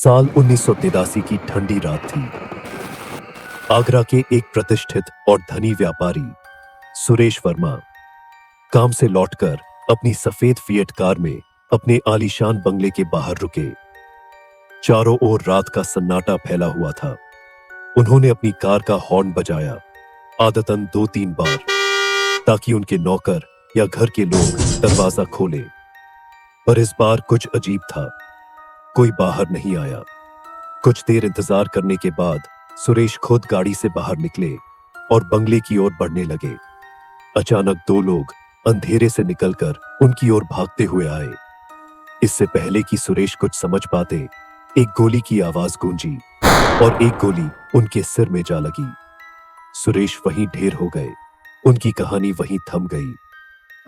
साल 1983 की ठंडी रात थी। आगरा के एक प्रतिष्ठित और धनी व्यापारी सुरेश वर्मा काम से लौटकर अपनी सफेद फिएट कार में अपने आलीशान बंगले के बाहर रुके। चारों ओर रात का सन्नाटा फैला हुआ था। उन्होंने अपनी कार का हॉर्न बजाया, आदतन 2-3 बार, ताकि उनके नौकर या घर के लोग दरवाजा खोलें। पर इस बार कुछ अजीब था। कोई बाहर नहीं आया। कुछ देर इंतजार करने के बाद सुरेश खुद गाड़ी से बाहर निकले और बंगले की ओर बढ़ने लगे। अचानक 2 लोग अंधेरे से निकलकर उनकी ओर भागते हुए आए। इससे पहले कि सुरेश कुछ समझ पाते, एक गोली की आवाज गूंजी और एक गोली उनके सिर में जा लगी। सुरेश वहीं ढेर हो गए। उनकी कहानी वहीं थम गई।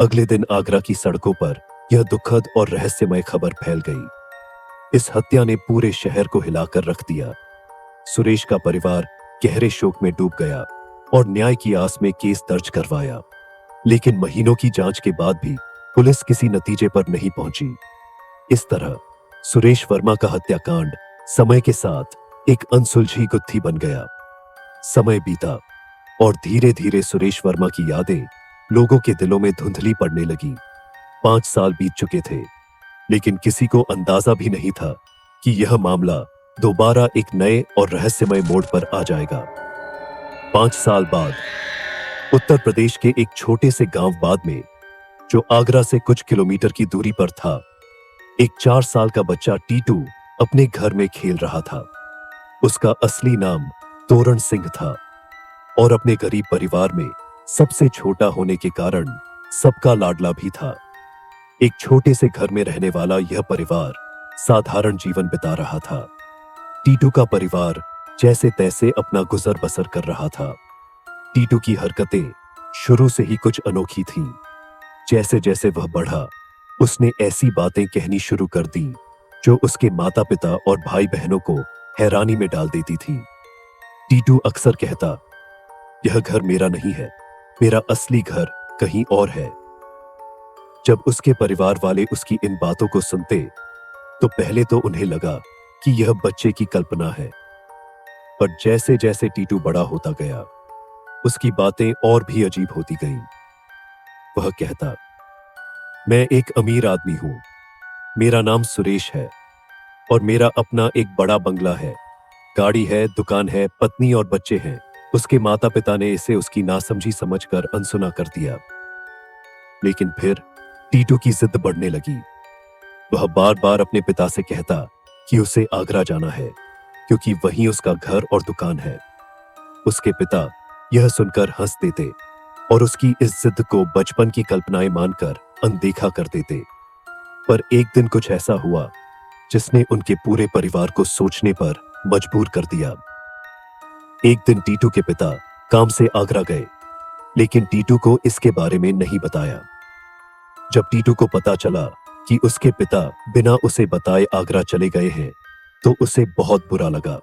अगले दिन आगरा की सड़कों पर यह दुखद और रहस्यमय खबर फैल गई। इस हत्या ने पूरे शहर को हिलाकर रख दिया। सुरेश का परिवार गहरे शोक में डूब गया और न्याय की आस में केस दर्ज करवाया। लेकिन महीनों की जांच के बाद भी पुलिस किसी नतीजे पर नहीं पहुंची। इस तरह सुरेश वर्मा का हत्याकांड समय के साथ एक अनसुलझी गुत्थी बन गया। समय बीता और धीरे धीरे सुरेश वर्मा की यादें लोगों के दिलों में धुंधली पड़ने लगी। 5 साल बीत चुके थे, लेकिन किसी को अंदाजा भी नहीं था कि यह मामला दोबारा एक नए और रहस्यमय मोड़ पर आ जाएगा। 5 साल बाद उत्तर प्रदेश के एक छोटे से गांव बाद में, जो आगरा से कुछ किलोमीटर की दूरी पर था, एक 4 साल का बच्चा टीटू अपने घर में खेल रहा था। उसका असली नाम तोरण सिंह था और अपने गरीब परिवार में सबसे छोटा होने के कारण सबका लाडला भी था। एक छोटे से घर में रहने वाला यह परिवार साधारण जीवन बिता रहा था। टीटू का परिवार जैसे तैसे अपना गुजर बसर कर रहा था। टीटू की हरकतें शुरू से ही कुछ अनोखी थीं। जैसे जैसे वह बढ़ा, उसने ऐसी बातें कहनी शुरू कर दी जो उसके माता पिता और भाई बहनों को हैरानी में डाल देती थी। टीटू अक्सर कहता, यह घर मेरा नहीं है, मेरा असली घर कहीं और है। जब उसके परिवार वाले उसकी इन बातों को सुनते, तो पहले तो उन्हें लगा कि यह बच्चे की कल्पना है। पर जैसे जैसे टीटू बड़ा होता गया, उसकी बातें और भी अजीब होती गईं। वह कहता, मैं एक अमीर आदमी हूं, मेरा नाम सुरेश है और मेरा अपना एक बड़ा बंगला है, गाड़ी है, दुकान है, पत्नी और बच्चे हैं। उसके माता पिता ने इसे उसकी नासमझी समझकर अनसुना कर दिया। लेकिन फिर टीटू की जिद बढ़ने लगी। वह बार बार अपने पिता से कहता कि उसे आगरा जाना है, क्योंकि वहीं उसका घर और दुकान है। उसके पिता यह सुनकर हंस देते और उसकी इस जिद को बचपन की कल्पनाएं मानकर अनदेखा कर देते। पर एक दिन कुछ ऐसा हुआ जिसने उनके पूरे परिवार को सोचने पर मजबूर कर दिया। एक दिन टीटू के पिता काम से आगरा गए, लेकिन टीटू को इसके बारे में नहीं बताया। जब टीटू को पता चला कि उसके पिता बिना उसे बताए आगरा चले गए हैं, तो उसे बहुत बुरा लगा।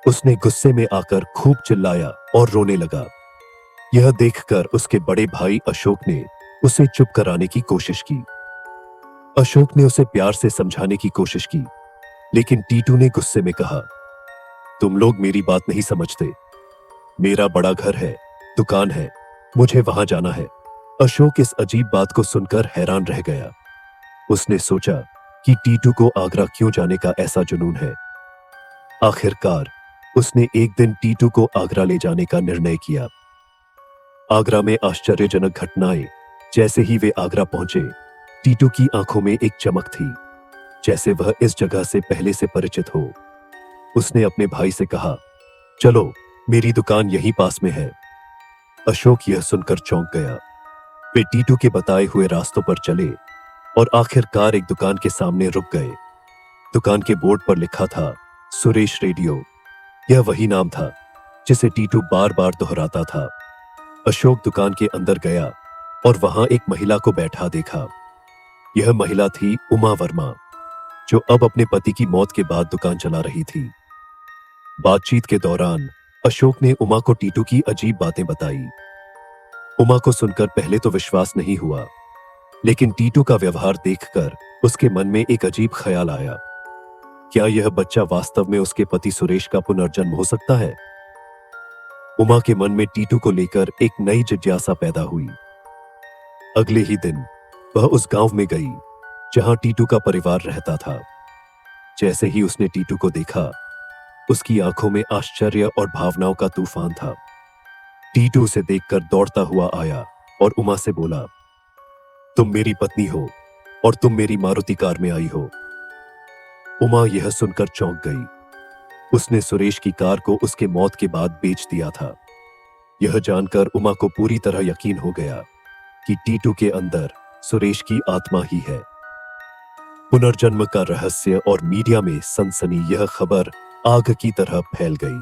उसने गुस्से में आकर खूब चिल्लाया और रोने लगा। यह देखकर उसके बड़े भाई अशोक ने उसे चुप कराने की कोशिश की। अशोक ने उसे प्यार से समझाने की कोशिश की, लेकिन टीटू ने गुस्से में कहा, तुम लोग मेरी बात नहीं समझते। मेरा बड़ा घर है, दुकान है, मुझे वहां जाना है। अशोक इस अजीब बात को सुनकर हैरान रह गया। उसने सोचा कि टीटू को आगरा क्यों जाने का ऐसा जुनून है। आखिरकार उसने एक दिन टीटू को आगरा ले जाने का निर्णय किया। आगरा में आश्चर्यजनक घटनाएं। जैसे ही वे आगरा पहुंचे, टीटू की आंखों में एक चमक थी, जैसे वह इस जगह से पहले से परिचित हो। उसने अपने भाई से कहा, चलो, मेरी दुकान यहीं पास में है। अशोक यह सुनकर चौंक गया। वे टीटू के बताए हुए रास्तों पर चले और आखिरकार एक दुकान के सामने रुक गए। दुकान के बोर्ड पर लिखा था, सुरेश रेडियो। यह वही नाम था जिसे टीटू बार बार दोहराता था। अशोक दुकान के अंदर गया और वहां एक महिला को बैठा देखा। यह महिला थी उमा वर्मा, जो अब अपने पति की मौत के बाद दुकान चला रही थी। बातचीत के दौरान अशोक ने उमा को टीटू की अजीब बातें बताई। उमा को सुनकर पहले तो विश्वास नहीं हुआ, लेकिन टीटू का व्यवहार देखकर उसके मन में एक अजीब ख्याल आया। क्या यह बच्चा वास्तव में उसके पति सुरेश का पुनर्जन्म हो सकता है? उमा के मन में टीटू को लेकर एक नई जिज्ञासा पैदा हुई। अगले ही दिन वह उस गांव में गई जहां टीटू का परिवार रहता था। जैसे ही उसने टीटू को देखा, उसकी आंखों में आश्चर्य और भावनाओं का तूफान था। टीटू उसे देखकर दौड़ता हुआ आया और उमा से बोला, तुम मेरी पत्नी हो और तुम मेरी मारुति कार में आई हो। उमा यह सुनकर चौंक गई। उसने सुरेश की कार को उसके मौत के बाद बेच दिया था। यह जानकर उमा को पूरी तरह यकीन हो गया कि टीटू के अंदर सुरेश की आत्मा ही है। पुनर्जन्म का रहस्य और मीडिया में सनसनी यह खबर आग की तरह फैल गई।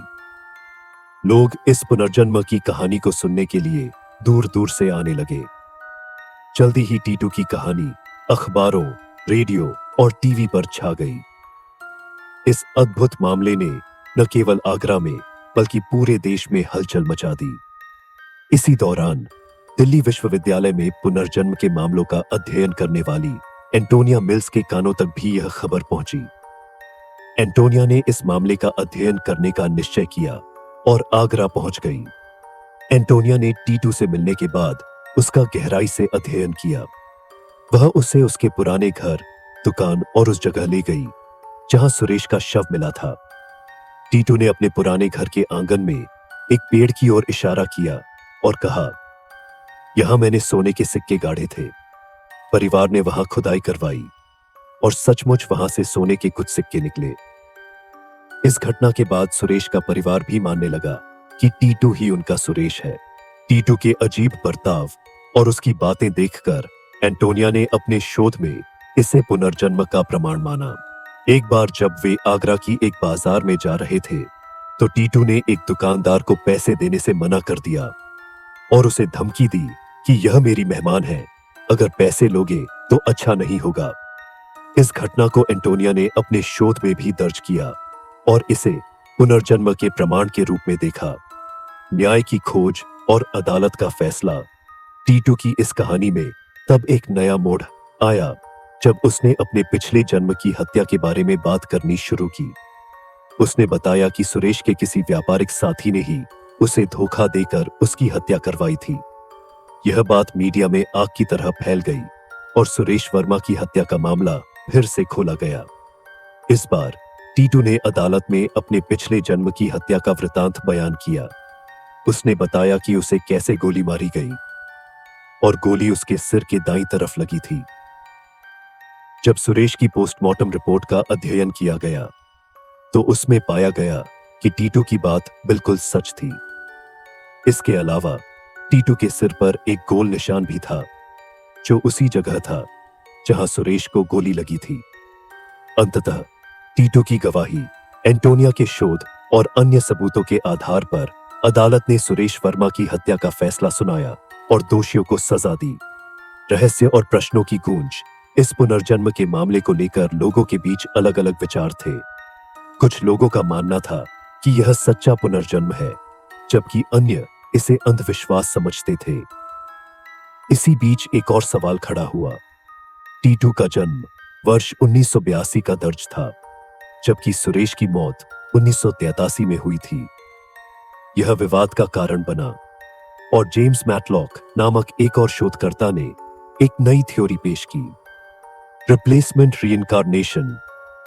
लोग इस पुनर्जन्म की कहानी को सुनने के लिए दूर दूर से आने लगे। जल्दी ही टीटू की कहानी अखबारों, रेडियो और टीवी पर छा गई। इस अद्भुत मामले ने न केवल आगरा में बल्कि पूरे देश में हलचल मचा दी। इसी दौरान दिल्ली विश्वविद्यालय में पुनर्जन्म के मामलों का अध्ययन करने वाली एंटोनिया मिल्स के कानों तक भी यह खबर पहुंची। एंटोनिया ने इस मामले का अध्ययन करने का निश्चय किया और आगरा पहुंच गई। एंटोनिया ने टीटू से मिलने के बाद उसका गहराई से अध्ययन किया। वह उसे उसके पुराने घर, दुकान और उस जगह ले गई जहां सुरेश का शव मिला था। टीटू ने अपने पुराने घर के आंगन में एक पेड़ की ओर इशारा किया और कहा, यहां मैंने सोने के सिक्के गाढ़े थे। परिवार ने वहां खुदाई करवाई और सचमुच वहां से सोने के कुछ सिक्के निकले। इस घटना के बाद सुरेश का परिवार भी मानने लगा कि टीटू ही उनका सुरेश है। टीटू के अजीब बर्ताव और उसकी बातें देखकर एंटोनिया ने अपने शोध में इसे पुनर्जन्म का प्रमाण माना। एक बार जब वे आगरा की एक बाजार में जा रहे थे तो टीटू ने एक दुकानदार को पैसे देने से मना कर दिया और उसे धमकी दी कि यह मेरी मेहमान है, अगर पैसे लोगे तो अच्छा नहीं होगा। इस घटना को एंटोनिया ने अपने शोध में भी दर्ज किया और इसे पुनर्जन्म के प्रमाण के रूप में देखा। न्याय की खोज और अदालत का फैसला। टीटू की इस कहानी में तब एक नया मोड़ आया जब उसने अपने पिछले जन्म की हत्या के बारे में बात करनी शुरू की। उसने बताया कि सुरेश के किसी व्यापारिक साथी ने ही उसे धोखा देकर उसकी हत्या करवाई थी। यह बात मीडिया में आग की तरह फैल गई और सुरेश वर्मा की हत्या का मामला फिर से खोला गया। इस बार टीटू ने अदालत में अपने पिछले जन्म की हत्या का वृतांत बयान किया। उसने बताया कि उसे कैसे गोली मारी गई और गोली उसके सिर के दाईं तरफ लगी थी। जब सुरेश की पोस्टमार्टम रिपोर्ट का अध्ययन किया गया तो उसमें पाया गया कि टीटू की बात बिल्कुल सच थी। इसके अलावा टीटू के सिर पर एक गोल निशान भी था जो उसी जगह था जहां सुरेश को गोली लगी थी। अंततः टीटू की गवाही, एंटोनिया के शोध और अन्य सबूतों के आधार पर अदालत ने सुरेश वर्मा की हत्या का फैसला सुनाया और दोषियों को सजा दी। रहस्य और प्रश्नों की गूंज। इस पुनर्जन्म के मामले को लेकर लोगों के बीच अलग अलग विचार थे। कुछ लोगों का मानना था कि यह सच्चा पुनर्जन्म है, जबकि अन्य इसे अंधविश्वास समझते थे। इसी बीच एक और सवाल खड़ा हुआ। टीटू का जन्म वर्ष 1982 का दर्ज था, जबकि सुरेश की मौत 1983 में हुई थी। यह विवाद का कारण बना और जेम्स मैटलॉक नामक एक और शोधकर्ता ने एक नई थ्योरी पेश की, रिप्लेसमेंट रीइंकार्नेशन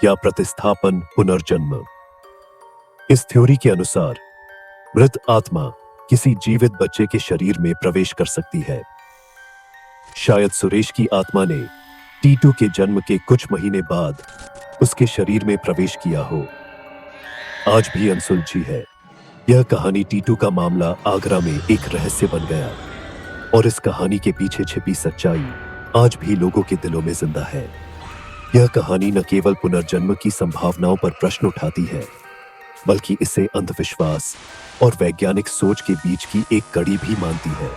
या प्रतिस्थापन पुनर्जन्म। इस थ्योरी के अनुसार मृत आत्मा किसी जीवित बच्चे के शरीर में प्रवेश कर सकती है। शायद सुरेश की आत्मा ने टीटू के जन्म के कुछ महीने बाद उसके शरीर में प्रवेश किया हो। आज भी अनसुलझी है। यह कहानी टीटू का मामला आगरा में एक रहस्य बन गया और इस कहानी के पीछे छिपी सच्चाई आज भी लोगों के दिलों में जिंदा है। यह कहानी न केवल पुनर्जन्म की संभावनाओं पर प्रश्न उठाती है, बल्कि इसे अंधविश्वास और वैज्ञानिक सोच के बीच की एक कड़ी भी मानती है।